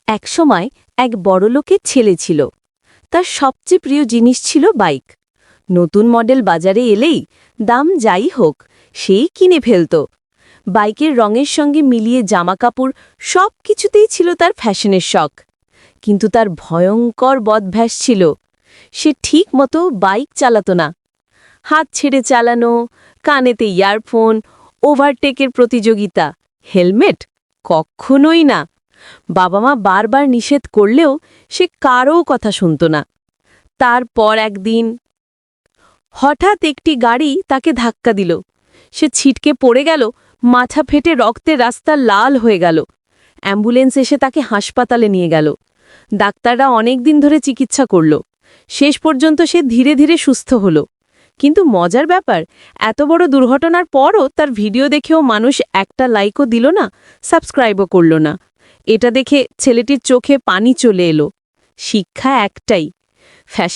একসময় এক বড়লোকের ছেলে ছিল। তার সবচেয়ে প্রিয় জিনিস ছিল বাইক। নতুন মডেল বাজারে এলেই দাম যাই হোক সেই কিনে ফেলত। বাইকের রঙের সঙ্গে মিলিয়ে জামাকাপড় সব কিছুতেই ছিল তার ফ্যাশনের শখ। কিন্তু তার ভয়ঙ্কর বদভ্যাস ছিল, সে ঠিক মতো বাইক চালাত না। হাত ছেড়ে চালানো, কানেতে ইয়ারফোন, ওভারটেকের প্রতিযোগিতা, হেলমেট কখনোই না। বাবা মা বারবার নিষেধ করলেও সে কারও কথা শুনত না। তারপর একদিন হঠাৎ একটি গাড়ি তাকে ধাক্কা দিল। সে ছিটকে পড়ে গেল, মাথা ফেটে রক্তে রাস্তা লাল হয়ে গেল। অ্যাম্বুলেন্স এসে তাকে হাসপাতালে নিয়ে গেল। ডাক্তাররা অনেক দিন ধরে চিকিৎসা করল। শেষ পর্যন্ত সে ধীরে ধীরে সুস্থ হল। কিন্তু মজার ব্যাপার, এত বড় দুর্ঘটনার পরও তার ভিডিও দেখেও মানুষ একটা লাইকও দিল না, সাবস্ক্রাইবও করল না। এটা দেখে ছেলেটির চোখে পানি চলে এলো। শিক্ষা একটাই, ফ্যাশন